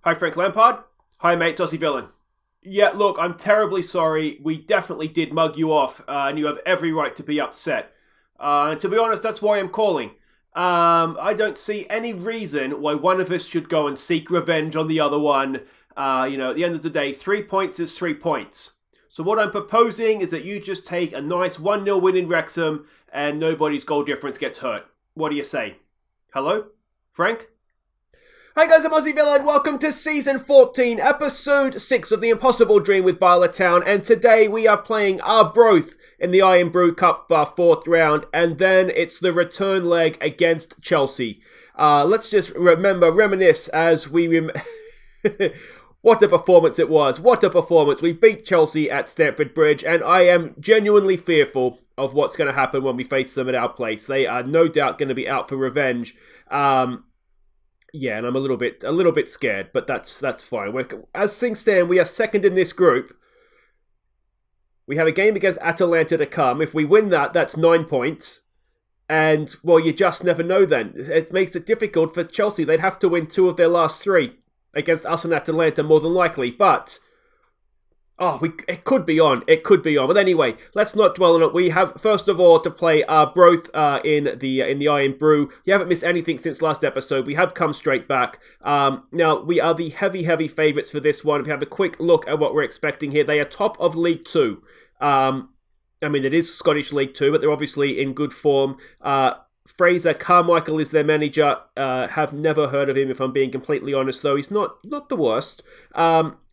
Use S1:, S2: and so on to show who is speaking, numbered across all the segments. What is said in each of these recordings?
S1: Hi, Frank Lampard. Hi, mate, Aussie villain. Yeah, look, I'm terribly sorry. We definitely did mug you off, and you have every right to be upset. To be honest, that's why I'm calling. I don't see any reason why one of us should go and seek revenge on the other one. At the end of the day, 3 points is 3 points. So what I'm proposing is that you just take a nice 1-0 win in Wrexham, and nobody's goal difference gets hurt. What do you say? Hello? Frank? Hi guys, I'm Aussie Villain. Welcome to Season 14, Episode 6 of The Impossible Dream with Bala Town. And today we are playing Arbroath in the IRN BRU Cup 4th round. And then it's the return leg against Chelsea. Let's just reminisce as we... What a performance it was. What a performance. We beat Chelsea at Stamford Bridge. And I am genuinely fearful of what's going to happen when we face them at our place. They are no doubt going to be out for revenge. Yeah, and I'm a little bit scared, but that's fine. As things stand, we are second in this group. We have a game against Atalanta to come. If we win that, that's 9 points. And, well, you just never know then. It makes it difficult for Chelsea. They'd have to win 2 of their last 3 against us and Atalanta, more than likely. But, it could be on. It could be on. But anyway, let's not dwell on it. We have, first of all, to play Arbroath in the IRN BRU. You haven't missed anything since last episode. We have come straight back. Now, we are the heavy favourites for this one. If you have a quick look at what we're expecting here, they are top of League 2. It is Scottish League 2, but they're obviously in good form. Fraser Carmichael is their manager. Have never heard of him, if I'm being completely honest, though. He's not the worst.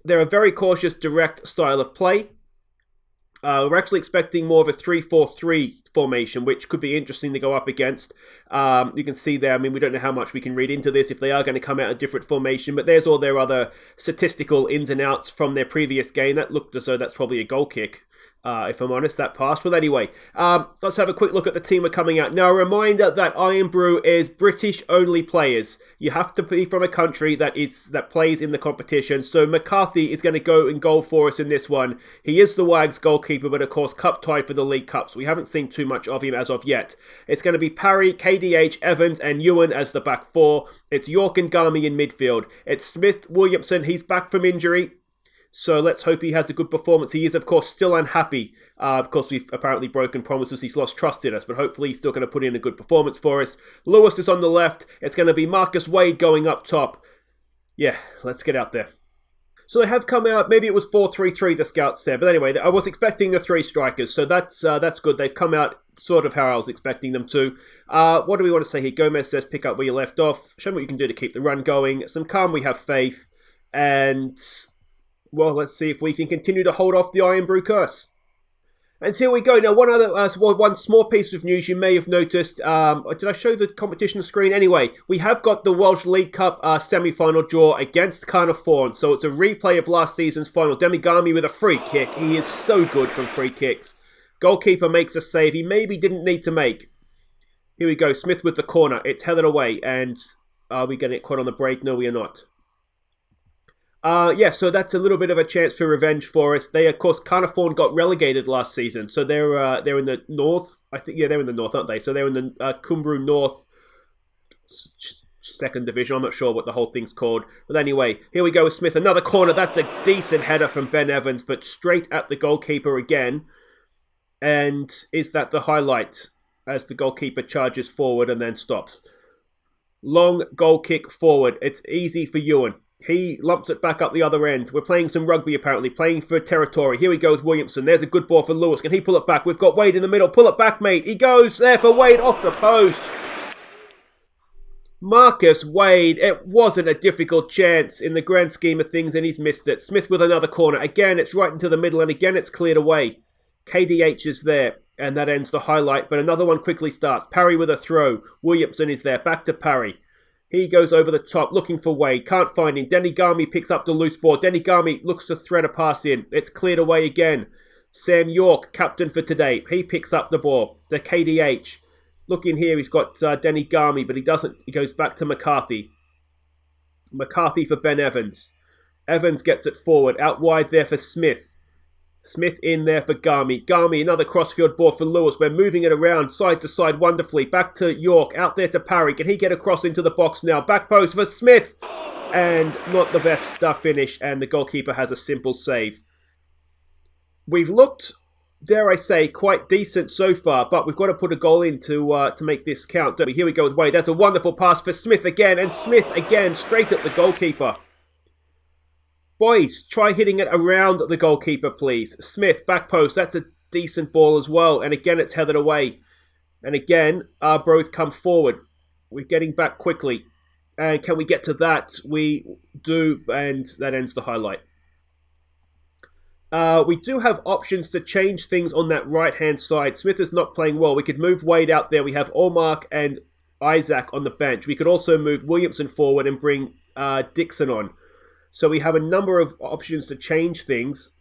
S1: They're a very cautious, direct style of play. We're actually expecting more of a 3-4-3 formation, which could be interesting to go up against. You can see there, we don't know how much we can read into this if they are going to come out a different formation, but there's all their other statistical ins and outs from their previous game. That looked as though that's probably a goal kick. If I'm honest, that passed. But anyway, let's have a quick look at the team we're coming out. Now, a reminder that IRN BRU is British-only players. You have to be from a country that plays in the competition. So McCarthy is going to go in goal for us in this one. He is the Wags goalkeeper, but of course, cup tied for the League Cup. So we haven't seen too much of him as of yet. It's going to be Parry, KDH, Evans, and Ewan as the back 4. It's York and Garmy in midfield. It's Smith, Williamson. He's back from injury. So let's hope he has a good performance. He is, of course, still unhappy. Of course, we've apparently broken promises. He's lost trust in us, but hopefully he's still going to put in a good performance for us. Lewis is on the left. It's going to be Marcus Wade going up top. Yeah, let's get out there. So they have come out, maybe it was 4-3-3, the scouts said. But anyway, I was expecting the 3 strikers, so that's good. They've come out sort of how I was expecting them to. What do we want to say here? Gomez says pick up where you left off. Show me what you can do to keep the run going. Some calm, we have faith. And... well, let's see if we can continue to hold off the IRN BRU curse. And here we go. Now, one small piece of news you may have noticed. Did I show the competition screen? Anyway, we have got the Welsh League Cup semi-final draw against Carnarvon. So it's a replay of last season's final. Demigami with a free kick. He is so good from free kicks. Goalkeeper makes a save he maybe didn't need to make. Here we go. Smith with the corner. It's headed away. And are we going to get caught on the break? No, we are not. So that's a little bit of a chance for revenge for us. They, of course, Carnarvon got relegated last season, so they're in the north. I think, yeah, they're in the north, aren't they? So they're in the Cumbru North 2nd Division. I'm not sure what the whole thing's called. But anyway, here we go with Smith. Another corner. That's a decent header from Ben Evans, but straight at the goalkeeper again. And is that the highlight as the goalkeeper charges forward and then stops? Long goal kick forward. It's easy for Ewan. He lumps it back up the other end. We're playing some rugby, apparently. Playing for territory. Here he goes, Williamson. There's a good ball for Lewis. Can he pull it back? We've got Wade in the middle. Pull it back, mate. He goes there for Wade off the post. Marcus Wade. It wasn't a difficult chance in the grand scheme of things, and he's missed it. Smith with another corner. Again, it's right into the middle, and again, it's cleared away. KDH is there, and that ends the highlight. But another one quickly starts. Parry with a throw. Williamson is there. Back to Parry. He goes over the top, looking for Wade. Can't find him. Denny Garmy picks up the loose ball. Denny Garmy looks to thread a pass in. It's cleared away again. Sam York, captain for today. He picks up the ball. The KDH. Looking here, he's got Denny Garmy, but he doesn't. He goes back to McCarthy. McCarthy for Ben Evans. Evans gets it forward. Out wide there for Smith. Smith in there for Garmy. Garmy, another crossfield ball for Lewis. We're moving it around side to side wonderfully. Back to York. Out there to Parry. Can he get across into the box now? Back post for Smith. and not the best finish, and the goalkeeper has a simple save. We've looked, dare I say, quite decent so far, but we've got to put a goal in to make this count. Here we go with Wade. That's a wonderful pass for Smith again, and Smith again straight at the goalkeeper. Boys, try hitting it around the goalkeeper, please. Smith, back post. That's a decent ball as well, and again it's headed away. And again, Arbroath come forward. We're getting back quickly. And can we get to that? We do, and that ends the highlight. We do have options to change things on that right-hand side. Smith is not playing well. We could move Wade out there. We have Allmark and Isaac on the bench. We could also move Williamson forward and bring Dixon on. So we have a number of options to change things.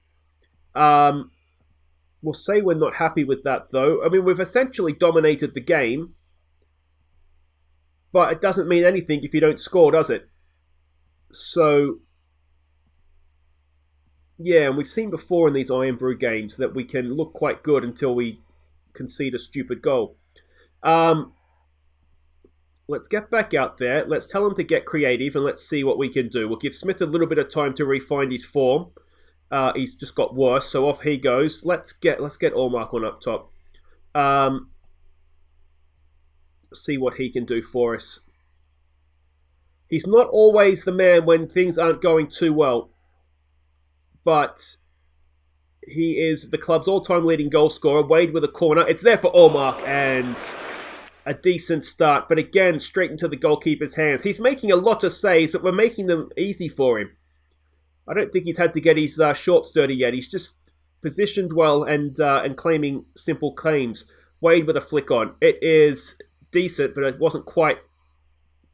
S1: We'll say we're not happy with that, though. I mean, we've essentially dominated the game. But it doesn't mean anything if you don't score, does it? So, yeah, and we've seen before in these IRN BRU games that we can look quite good until we concede a stupid goal. Let's get back out there. Let's tell him to get creative and let's see what we can do. We'll give Smith a little bit of time to refine his form. He's just got worse, so off he goes. Let's get Allmark on up top. See what he can do for us. He's not always the man when things aren't going too well, but he is the club's all-time leading goal scorer. Wade with a corner. It's there for Allmark, and a decent start, but again, straight into the goalkeeper's hands. He's making a lot of saves, but we're making them easy for him. I don't think he's had to get his shorts dirty yet. He's just positioned well and claiming simple claims. Wade with a flick on. It is decent, but it wasn't quite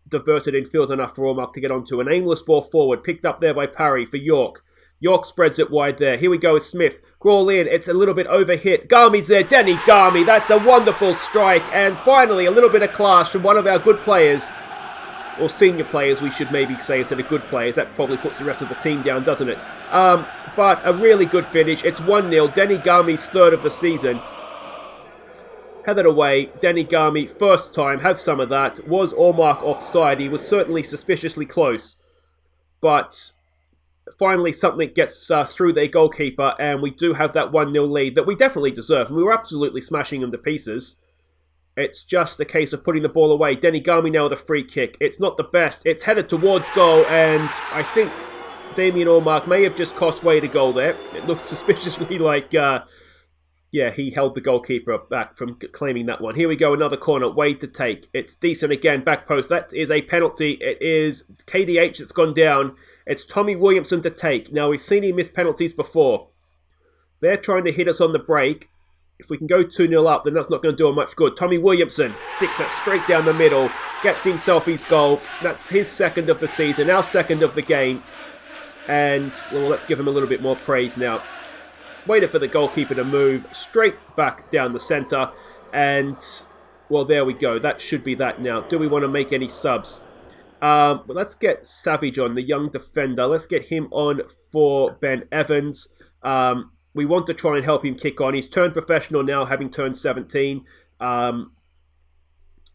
S1: diverted in field enough for Allmark to get onto. An aimless ball forward, picked up there by Parry for York. York spreads it wide there. Here we go with Smith. Crawl in. It's a little bit overhit. Garmy's there. Denny Garmy. That's a wonderful strike. And finally, a little bit of class from one of our good players. Or senior players, we should maybe say, instead of good players. That probably puts the rest of the team down, doesn't it? But a really good finish. It's 1-0. Denny Garmy's third of the season. Headed away. Denny Garmy, first time. Have some of that. Was Allmark offside? He was certainly suspiciously close. But finally, something gets through their goalkeeper, and we do have that 1-0 lead that we definitely deserve. We were absolutely smashing them to pieces. It's just a case of putting the ball away. Denny Garmy now with a free kick. It's not the best. It's headed towards goal, and I think Damien Allmark may have just cost Wade a goal there. It looked suspiciously like, he held the goalkeeper back from claiming that one. Here we go, another corner. Wade to take. It's decent again, back post. That is a penalty. It is KDH that's gone down. It's Tommy Williamson to take. Now, we've seen him miss penalties before. They're trying to hit us on the break. If we can go 2-0 up, then that's not going to do him much good. Tommy Williamson sticks that straight down the middle, gets himself his goal. That's his second of the season, our second of the game. And well, let's give him a little bit more praise now. Waited for the goalkeeper to move straight back down the centre. And, well, there we go. That should be that now. Do we want to make any subs? But let's get Savage on, the young defender. Let's get him on for Ben Evans. We want to try and help him kick on. He's turned professional now, having turned 17.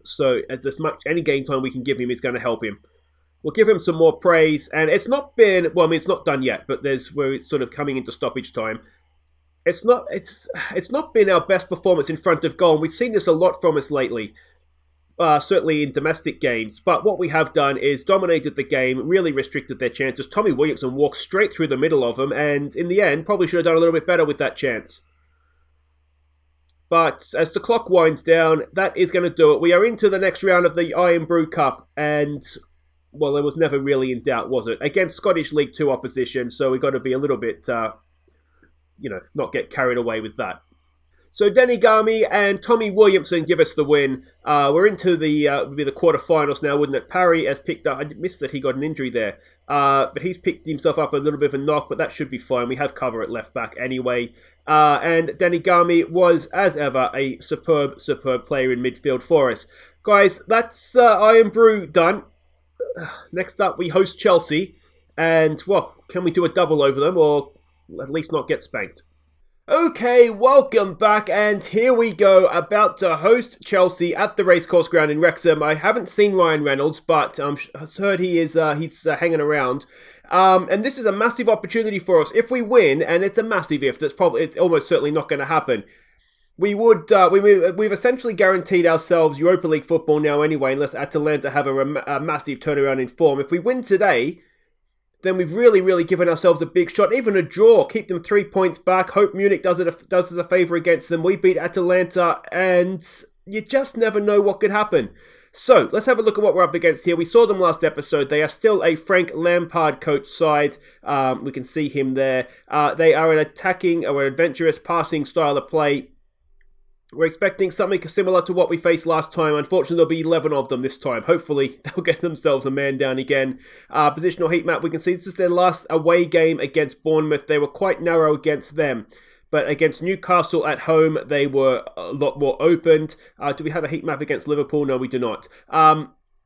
S1: So as much any game time we can give him is going to help him. We'll give him some more praise. And it's not been, well, I mean, it's not done yet, but we're sort of coming into stoppage time. It's not been our best performance in front of goal. And we've seen this a lot from us lately. Certainly in domestic games. But what we have done is dominated the game, really restricted their chances. Tommy Williamson walked straight through the middle of them, and in the end, probably should have done a little bit better with that chance. But as the clock winds down, that is going to do it. We are into the next round of the IRN BRU Cup, and, well, it was never really in doubt, was it? Against Scottish League 2 opposition, so we've got to be a little bit, not get carried away with that. So Denny Garmy and Tommy Williamson give us the win. We're into the quarterfinals now, wouldn't it? Parry has picked up. I missed that he got an injury there. But he's picked himself up a little bit of a knock, but that should be fine. We have cover at left back anyway. And Denny Garmy was, as ever, a superb player in midfield for us. Guys, that's IRN BRU done. Next up, we host Chelsea. And, well, can we do a double over them or at least not get spanked? Okay, welcome back, and here we go, about to host Chelsea at the racecourse ground in Wrexham. I haven't seen Ryan Reynolds, but I've heard he's hanging around. And this is a massive opportunity for us. If we win, and it's a massive if, it's almost certainly not going to happen. We've essentially guaranteed ourselves Europa League football now anyway, unless Atalanta have a massive turnaround in form. If we win today, then we've really given ourselves a big shot. Even a draw, keep them 3 points back. Hope Munich does us a favour against them. We beat Atalanta, and you just never know what could happen. So, let's have a look at what we're up against here. We saw them last episode. They are still a Frank Lampard coach side. We can see him there. They are an attacking or an adventurous passing style of play. We're expecting something similar to what we faced last time. Unfortunately, there'll be 11 of them this time. Hopefully, they'll get themselves a man down again. Positional heat map, we can see this is their last away game against Bournemouth. They were quite narrow against them. But against Newcastle at home, they were a lot more opened. Do we have a heat map against Liverpool? No, we do not.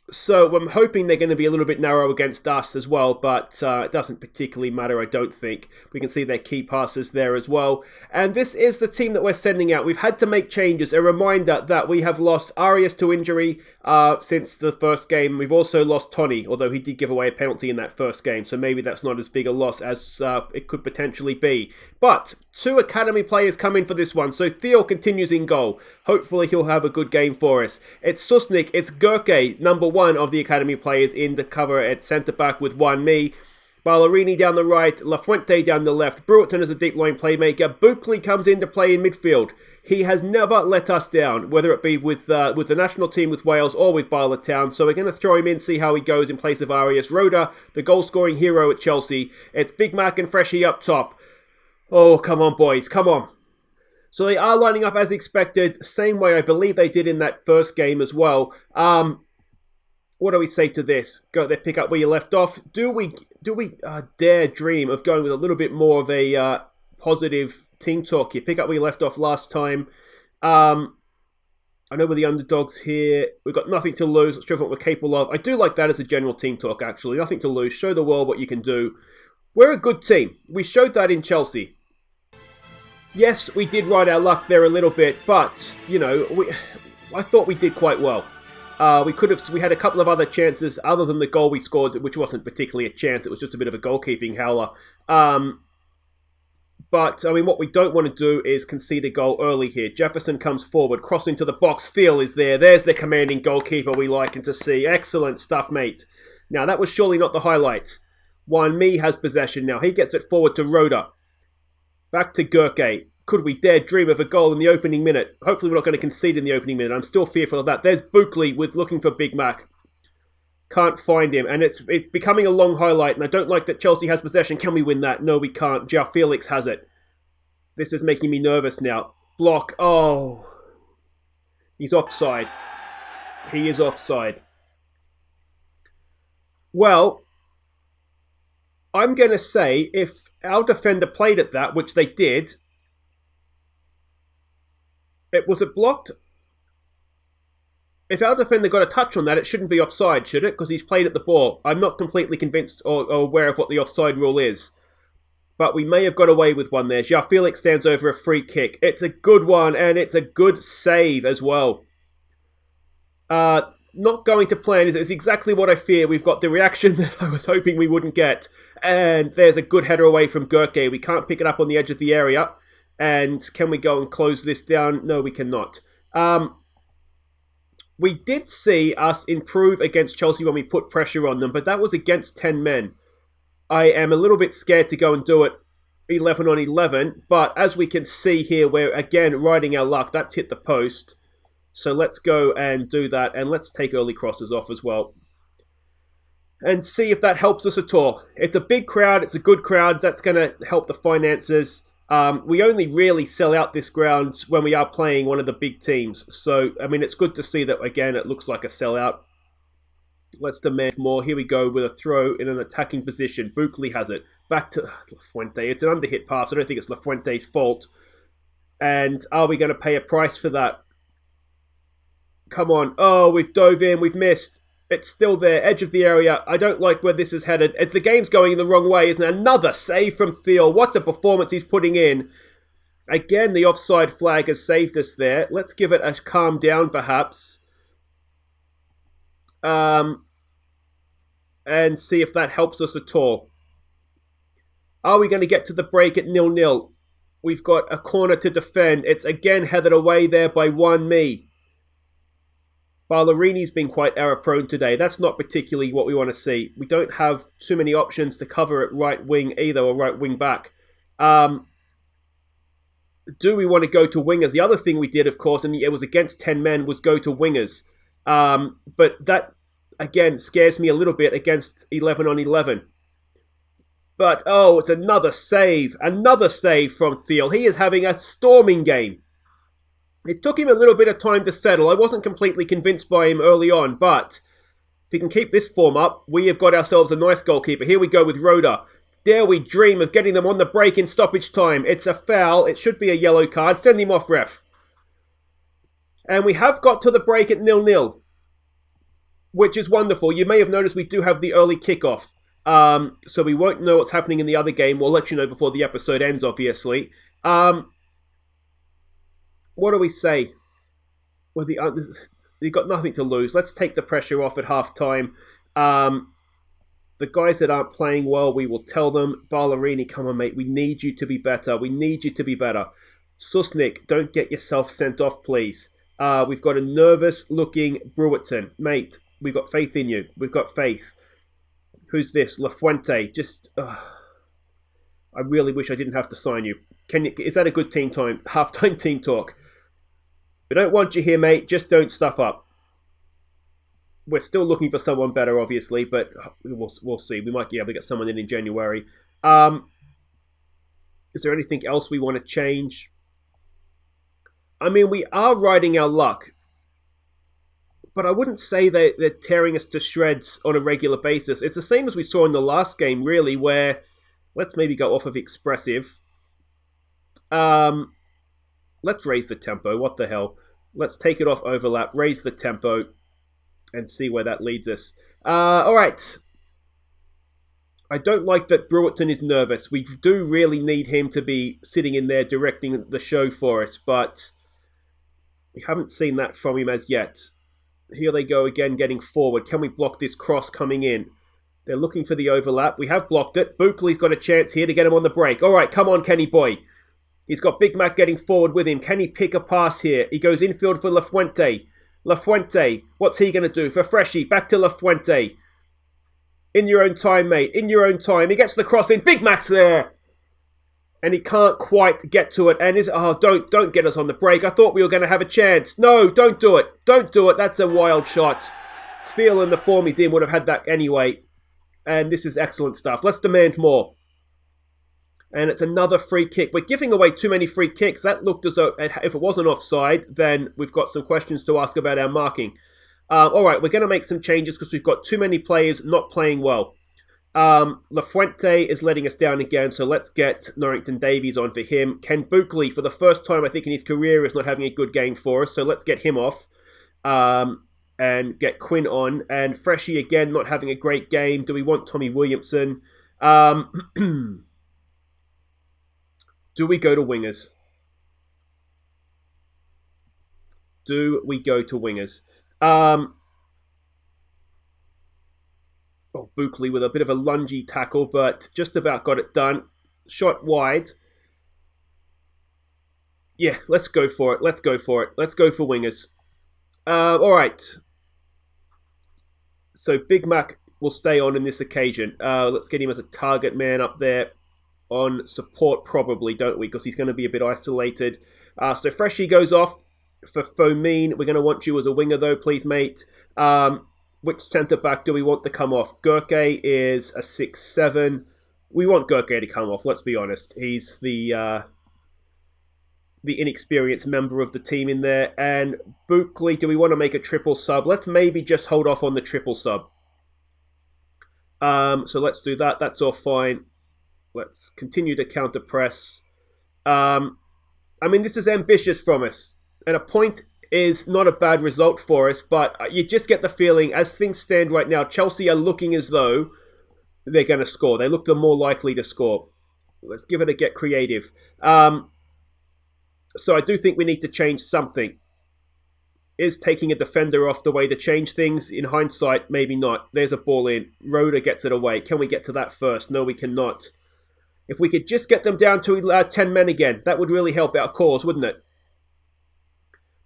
S1: So I'm hoping they're going to be a little bit narrow against us as well, but it doesn't particularly matter, I don't think. We can see their key passes there as well. And this is the team that we're sending out. We've had to make changes. A reminder that we have lost Arias to injury since the first game. We've also lost Tony, although he did give away a penalty in that first game, so maybe that's not as big a loss as it could potentially be. But 2 academy players come in for this one, so Theo continues in goal. Hopefully he'll have a good game for us. It's Susnik, it's Gurke, number 1 of the academy players in the cover at centre-back with Juan Me. Ballerini down the right, La Fuente down the left, Brewerton as a deep line playmaker. Buckley comes in to play in midfield. He has never let us down, whether it be with the national team with Wales or with Bala Town. So we're going to throw him in, see how he goes in place of Arias. Roda, the goal-scoring hero at Chelsea. It's Big Mac and Freshie up top. Oh, come on, boys, come on. So they are lining up as expected, same way I believe they did in that first game as well. What do we say to this? Go there, pick up where you left off. Do we dare dream of going with a little bit more of a positive team talk here? Pick up where you left off last time. I know we're the underdogs here. We've got nothing to lose. Let's show what we're capable of. I do like that as a general team talk, actually. Nothing to lose. Show the world what you can do. We're a good team. We showed that in Chelsea. Yes, we did ride our luck there a little bit, but, you know, I thought we did quite well. We had a couple of other chances other than the goal we scored, which wasn't particularly a chance. It was just a bit of a goalkeeping howler. But, I mean, what we don't want to do is concede a goal early here. Jefferson comes forward, crossing to the box. Thiel is there. There's the commanding goalkeeper we like to see. Excellent stuff, mate. Now, that was surely not the highlight. Juan Me has possession now. He gets it forward to Roda. Back to Gurke. Could we dare dream of a goal in the opening minute? Hopefully we're not going to concede in the opening minute. I'm still fearful of that. There's Buckley looking for Big Mac. Can't find him. And it's becoming a long highlight. And I don't like that Chelsea has possession. Can we win that? No, we can't. João Felix has it. This is making me nervous now. Block. Oh. He's offside. He is offside. Well, I'm going to say if our defender played at that, which they did... Was it blocked? If our defender got a touch on that, it shouldn't be offside, should it? Because he's played at the ball. I'm not completely convinced or aware of what the offside rule is. But we may have got away with one there. João Felix stands over a free kick. It's a good one, and it's a good save as well. Not going to plan. It's exactly what I fear. We've got the reaction that I was hoping we wouldn't get. And there's a good header away from Gurke. We can't pick it up on the edge of the area. And can we go and close this down? No, we cannot. We did see us improve against Chelsea when we put pressure on them, but that was against 10 men. I am a little bit scared to go and do it 11 on 11, but as we can see here, we're again riding our luck. That's hit the post. So let's go and do that, and let's take early crosses off as well. And see if that helps us at all. It's a big crowd, it's a good crowd, that's going to help the finances. We only really sell out this ground when we are playing one of the big teams. So, I mean, it's good to see that, again, it looks like a sellout. Let's demand more. Here we go with a throw in an attacking position. Buckley has it. Back to La Fuente. It's an underhit pass. I don't think it's La Fuente's fault. And are we going to pay a price for that? Come on. Oh, we've dove in. We've missed. It's still there. Edge of the area. I don't like where this is headed. The game's going in the wrong way, isn't it? Another save from Thiel. What a performance he's putting in. Again, the offside flag has saved us there. Let's give it a calm down, perhaps. And see if that helps us at all. Are we going to get to the break at 0-0? We've got a corner to defend. It's again headed away there by one me. Ballerini's been quite error-prone today. That's not particularly what we want to see. We don't have too many options to cover at right wing either, or right wing back. Do we want to go to wingers? The other thing we did, of course, and it was against 10 men, was go to wingers. But that, again, scares me a little bit against 11 on 11. But, oh, it's another save. Another save from Thiel. He is having a storming game. It took him a little bit of time to settle. I wasn't completely convinced by him early on, but if he can keep this form up, we have got ourselves a nice goalkeeper. Here we go with Rhoda. Dare we dream of getting them on the break in stoppage time. It's a foul. It should be a yellow card. Send him off, ref. And we have got to the break at 0-0, which is wonderful. You may have noticed we do have the early kickoff. So we won't know what's happening in the other game. We'll let you know before the episode ends, obviously. What do we say? Well, you've got nothing to lose. Let's take the pressure off at half-time. The guys that aren't playing well, we will tell them, Ballerini, come on, mate. We need you to be better. We need you to be better. Susnik, don't get yourself sent off, please. We've got a nervous-looking Brewerton. Mate, we've got faith in you. We've got faith. Who's this? La Fuente. Just, I really wish I didn't have to sign you. Is that a good team time? Half-time team talk. We don't want you here, mate. Just don't stuff up. We're still looking for someone better, obviously, but we'll see. We might be able to get someone in January. Is there anything else we want to change? I mean, we are riding our luck, but I wouldn't say they're tearing us to shreds on a regular basis. It's the same as we saw in the last game, really, where let's maybe go off of expressive. Let's raise the tempo. What the hell? Let's take it off overlap, raise the tempo, and see where that leads us. All right. I don't like that Brewerton is nervous. We do really need him to be sitting in there directing the show for us, but we haven't seen that from him as yet. Here they go again, getting forward. Can we block this cross coming in? They're looking for the overlap. We have blocked it. Buckley's got a chance here to get him on the break. All right, come on, Kenny boy. He's got Big Mac getting forward with him. Can he pick a pass here? He goes infield for La Fuente. La Fuente, what's he going to do? For Freshie, back to La Fuente. In your own time, mate. In your own time. He gets the cross in. Big Mac's there. And he can't quite get to it. And don't get us on the break. I thought we were going to have a chance. No, don't do it. Don't do it. That's a wild shot. Phil in the form he's in would have had that anyway. And this is excellent stuff. Let's demand more. And it's another free kick. We're giving away too many free kicks. That looked as though, if it wasn't offside, then we've got some questions to ask about our marking. All right, we're going to make some changes because we've got too many players not playing well. La Fuente is letting us down again, so let's get Norrington Davies on for him. Ken Buckley, for the first time, I think, in his career, is not having a good game for us, so let's get him off. And get Quinn on. And Freshie, again, not having a great game. Do we want Tommy Williamson? Do we go to wingers? Do we go to wingers? Buckley with a bit of a lungy tackle, but just about got it done. Shot wide. Yeah, let's go for it. Let's go for it. Let's go for wingers. All right. So Big Mac will stay on in this occasion. Let's get him as a target man up there. On support probably, don't we? Because he's going to be a bit isolated. So Freshie goes off for Fomin. We're going to want you as a winger though, please, mate. Which centre-back do we want to come off? Gurke is a 6'7". We want Gurke to come off, let's be honest. He's the inexperienced member of the team in there. And Buckley, do we want to make a triple sub? Let's maybe just hold off on the triple sub. So let's do that. That's all fine. Let's continue to counter press. I mean, this is ambitious from us. And a point is not a bad result for us, but you just get the feeling, as things stand right now, Chelsea are looking as though they're going to score. They look the more likely to score. Let's give it a get creative. So I do think we need to change something. Is taking a defender off the way to change things? In hindsight, maybe not. There's a ball in. Rhoda gets it away. Can we get to that first? No, we cannot. If we could just get them down to 10 men again, that would really help our cause, wouldn't it?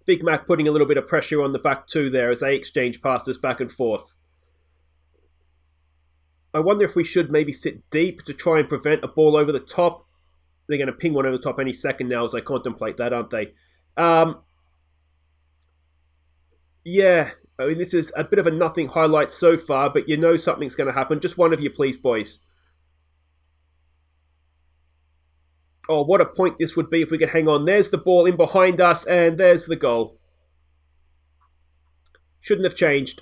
S1: Big Mac putting a little bit of pressure on the back two there as they exchange passes back and forth. I wonder if we should maybe sit deep to try and prevent a ball over the top. They're going to ping one over the top any second now as I contemplate that, aren't they? Yeah, I mean, this is a bit of a nothing highlight so far, but you know something's going to happen. Just one of you, please, boys. Oh, what a point this would be if we could hang on. There's the ball in behind us, and there's the goal. Shouldn't have changed.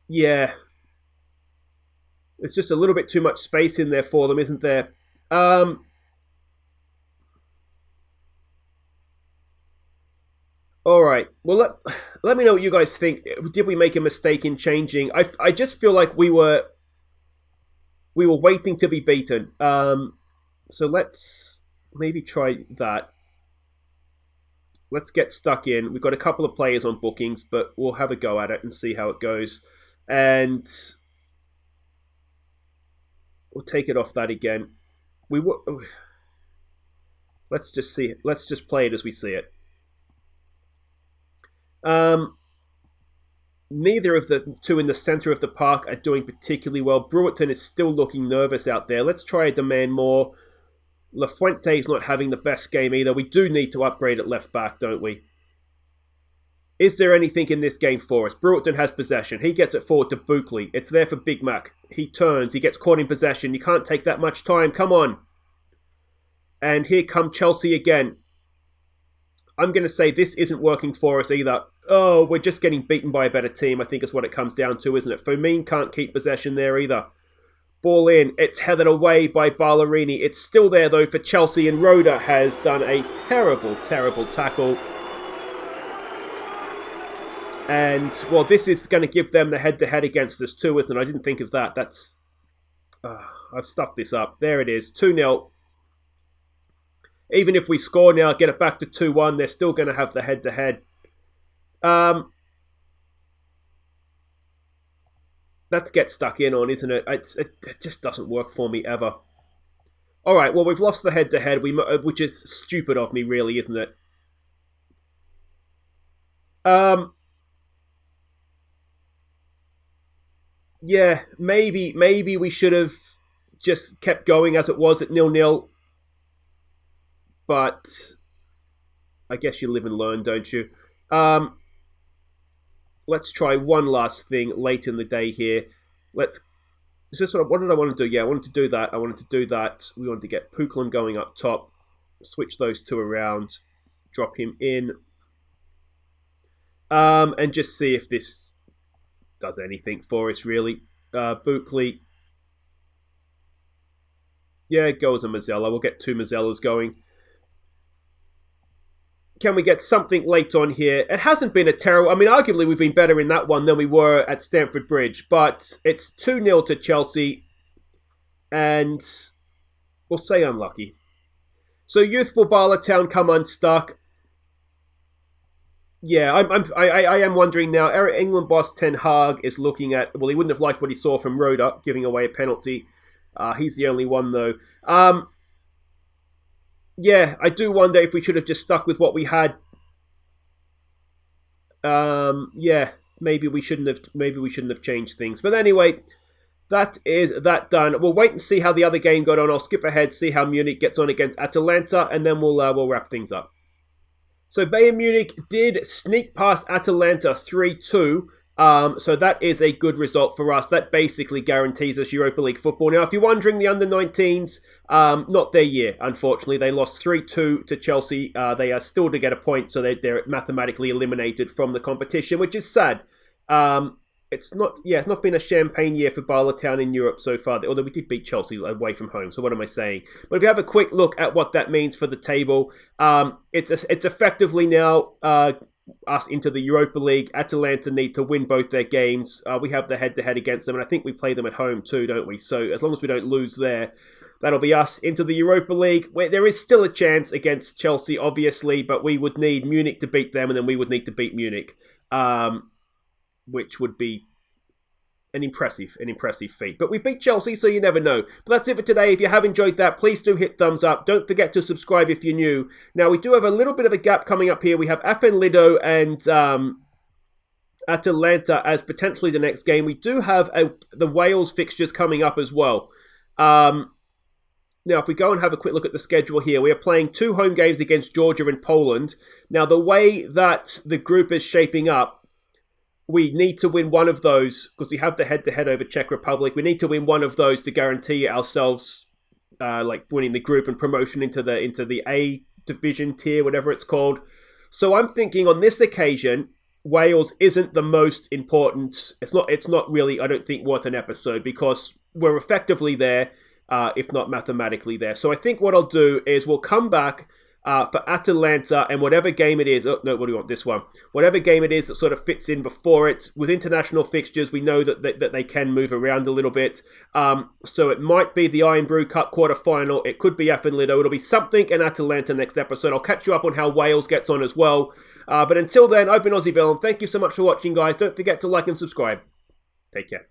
S1: Yeah. There's just a little bit too much space in there for them, isn't there? All right. Well, let me know what you guys think. Did we make a mistake in changing? I just feel like we were waiting to be beaten. So let's maybe try that. Let's get stuck in. We've got a couple of players on bookings, but we'll have a go at it and see how it goes. And we'll take it off that again. Let's just see it. Let's just play it as we see it. Neither of the two in the centre of the park are doing particularly well. Brewerton is still looking nervous out there. Let's try a demand more. Lafuente's not having the best game either. We do need to upgrade at left back, don't we? Is there anything in this game for us? Brewerton has possession. He gets it forward to Buckley. It's there for Big Mac. He turns. He gets caught in possession. You can't take that much time. Come on. And here come Chelsea again. I'm going to say this isn't working for us either. Oh, we're just getting beaten by a better team, I think is what it comes down to, isn't it? Fomin can't keep possession there either. Ball in. It's headed away by Ballerini. It's still there, though, for Chelsea, and Rhoda has done a terrible, terrible tackle. And, well, this is going to give them the head-to-head against us too, isn't it? I didn't think of that. That's... I've stuffed this up. There it is. 2-0. Even if we score now, get it back to 2-1, they're still going to have the head-to-head. Let's get stuck in on, isn't it? It just doesn't work for me ever. All right, well, we've lost the head-to-head, which is stupid of me, really, isn't it? Yeah, maybe we should have just kept going as it was at 0-0. But I guess you live and learn, don't you? Let's try one last thing late in the day here. What did I want to do? Yeah, I wanted to do that. We wanted to get Puklan going up top. Switch those two around. Drop him in. And just see if this does anything for us, really. Buckley. Yeah, goes a Mazzella. We'll get two Mazzellas going. Can we get something late on here? It hasn't been a terrible... I mean, arguably we've been better in that one than we were at Stamford Bridge. But it's 2-0 to Chelsea. And we'll say unlucky. So youthful Bala Town come unstuck. Yeah, I am wondering now. England boss Ten Hag is looking at... Well, he wouldn't have liked what he saw from Rhoda, giving away a penalty. He's the only one, though. Yeah, I do wonder if we should have just stuck with what we had. Yeah, maybe we shouldn't have changed things. But anyway, that is that done. We'll wait and see how the other game got on. I'll skip ahead, see how Munich gets on against Atalanta, and then we'll wrap things up. So Bayern Munich did sneak past Atalanta 3-2. So that is a good result for us. That basically guarantees us Europa League football. Now, if you're wondering, the under-19s, not their year, unfortunately. They lost 3-2 to Chelsea. They are still to get a point, so they're mathematically eliminated from the competition, which is sad. It's not been a champagne year for Bala Town in Europe so far, although we did beat Chelsea away from home, so what am I saying? But if you have a quick look at what that means for the table, it's effectively now... us into the Europa League. Atalanta need to win both their games. We have the head-to-head against them, and I think we play them at home too, don't we? So as long as we don't lose there, that'll be us into the Europa League, where there is still a chance against Chelsea, obviously, but we would need Munich to beat them, and then we would need to beat Munich, which would be an impressive feat. But we beat Chelsea, so you never know. But that's it for today. If you have enjoyed that, please do hit thumbs up. Don't forget to subscribe if you're new. Now, we do have a little bit of a gap coming up here. We have FN and Atalanta as potentially the next game. We do have the Wales fixtures coming up as well. Now, if we go and have a quick look at the schedule here, we are playing 2 home games against Georgia and Poland. Now, the way that the group is shaping up, we need to win one of those because we have the head-to-head over Czech Republic. We need to win one of those to guarantee ourselves winning the group and promotion into the A division tier, whatever it's called. So I'm thinking on this occasion, Wales isn't the most important. It's not really, I don't think, worth an episode because we're effectively there, if not mathematically there. So I think what I'll do is we'll come back for Atalanta and whatever game it is. Oh, no, what do we want? This one. Whatever game it is that sort of fits in before it. With international fixtures, we know that they can move around a little bit. So it might be the IRN BRU Cup quarter-final. It could be FN Lido. It'll be something in Atalanta next episode. I'll catch you up on how Wales gets on as well. But until then, I've been Aussie Villain. Thank you so much for watching, guys. Don't forget to like and subscribe. Take care.